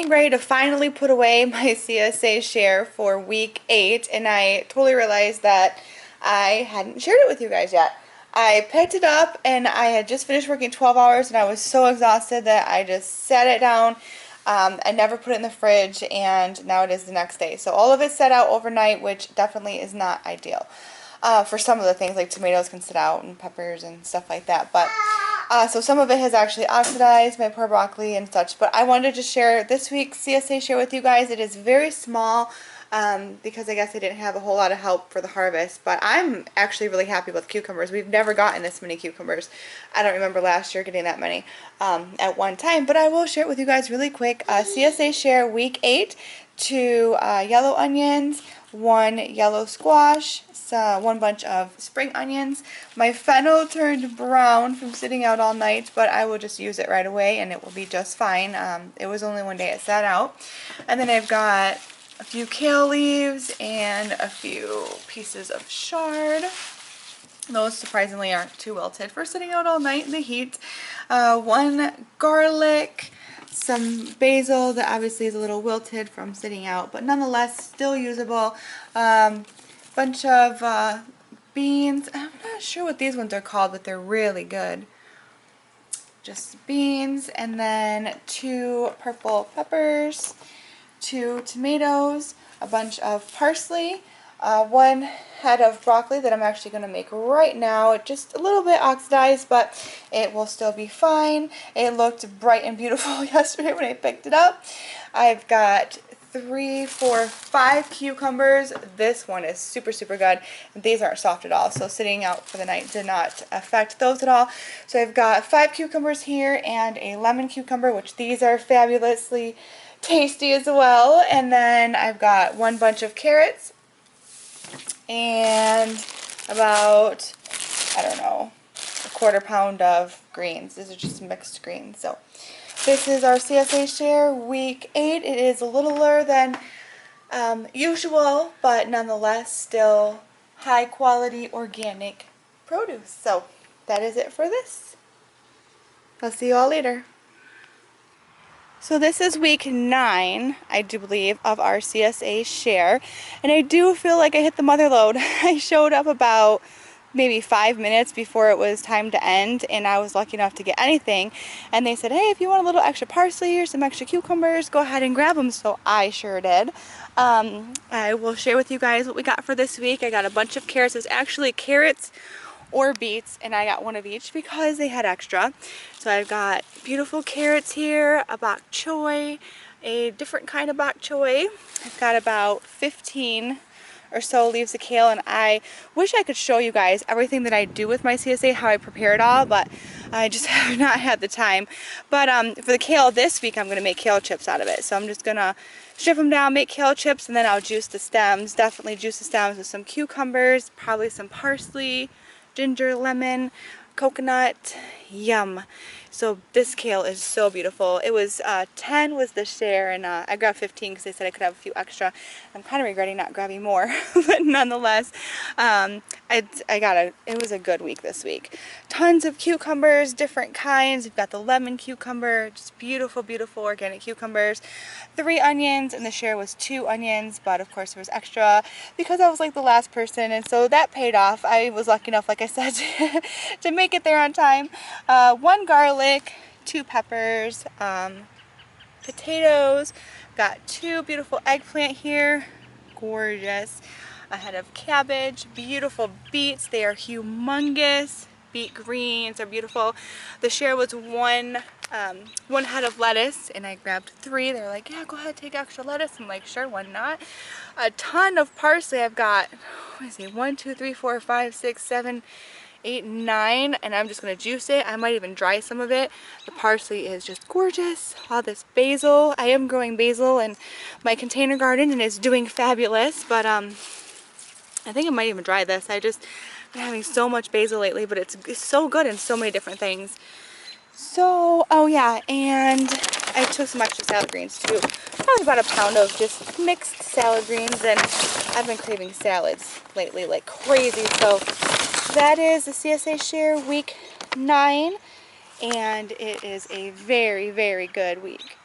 getting ready to finally put away my CSA share for week 8, and I totally realized that I hadn't shared it with you guys yet. I picked it up and I had just finished working 12 hours and I was so exhausted that I just set it down. I never put it in the fridge, and now it is the next day. So all of it set out overnight, which definitely is not ideal. For some of the things, like tomatoes can sit out and peppers and stuff like that. But so some of it has actually oxidized, my poor broccoli and such. But I wanted to share this week's CSA share with you guys. It is very small because I guess I didn't have a whole lot of help for the harvest. But I'm actually really happy with cucumbers. We've never gotten this many cucumbers. I don't remember last year getting that many at one time. But I will share it with you guys really quick. CSA share week 8, 2 yellow onions, 1 yellow squash, so 1 bunch of spring onions. My fennel turned brown from sitting out all night, but I will just use it right away and it will be just fine. It was only one day it sat out. And then I've got a few kale leaves and a few pieces of chard. Those surprisingly aren't too wilted for sitting out all night in the heat. 1 garlic, some basil that obviously is a little wilted from sitting out, but nonetheless still usable. Bunch of beans. I'm not sure what these ones are called, but they're really good. Just beans, and then 2 purple peppers, 2 tomatoes, a bunch of parsley, 1 head of broccoli that I'm actually going to make right now. It's just a little bit oxidized, but it will still be fine. It looked bright and beautiful yesterday when I picked it up. I've got 3, 4, 5 cucumbers. This one is super good. These aren't soft at all, so sitting out for the night did not affect those at all. So I've got 5 cucumbers here and a lemon cucumber, which these are fabulously tasty as well. And then I've got 1 bunch of carrots and about, I don't know, a 1/4 pound of greens. These are just mixed greens. So this is our CSA share week 8. It is a littler than usual, but nonetheless still high quality organic produce. So that is it for this. I'll see you all later. So this is week 9, I do believe, of our CSA share, and I do feel like I hit the mother lode. I showed up about maybe 5 minutes before it was time to end, and I was lucky enough to get anything, and they said, hey, if you want a little extra parsley or some extra cucumbers, go ahead and grab them. So I sure did. I will share with you guys what we got for this week. I got a bunch of carrots. It was actually carrots or beets, and I got 1 of each because they had extra. So I've got beautiful carrots here, a bok choy, a different kind of bok choy. I've got about 15 or so leaves of kale, and I wish I could show you guys everything that I do with my CSA, how I prepare it all, but I just have not had the time. But for the kale this week, I'm going to make kale chips out of it. So I'm just going to strip them down, make kale chips, and then I'll juice the stems. Definitely juice the stems with some cucumbers, probably some parsley, ginger, lemon, coconut. Yum. So this kale is so beautiful. It was 10 was the share, and I grabbed 15 because they said I could have a few extra. I'm kind of regretting not grabbing more, but nonetheless, it was a good week this week. Tons of cucumbers, different kinds. We've got the lemon cucumber, just beautiful organic cucumbers. 3 onions, and the share was 2 onions, but of course there was extra because I was like the last person, and so that paid off. I was lucky enough, like I said, to make it there on time. 1 garlic, 2 peppers, potatoes, got 2 beautiful eggplant here, gorgeous, a head of cabbage, beautiful beets, they are humongous. Beet greens are beautiful. The share was 1 head of lettuce, and I grabbed 3. They were like, yeah, go ahead, take extra lettuce. I'm like, sure, why not? A ton of parsley. I've got, what is it, 1, 2, 3, 4, 5, 6, 7, 8, 9, and I'm just gonna juice it. I might even dry some of it. The parsley is just gorgeous. All this basil. I am growing basil in my container garden, and it's doing fabulous, but I think I might even dry this. I'm having so much basil lately, but it's so good in so many different things. So, oh yeah, and I took some extra salad greens too. Probably about 1 pound of just mixed salad greens, and I've been craving salads lately like crazy. So that is the CSA share week 9, and it is a very good week.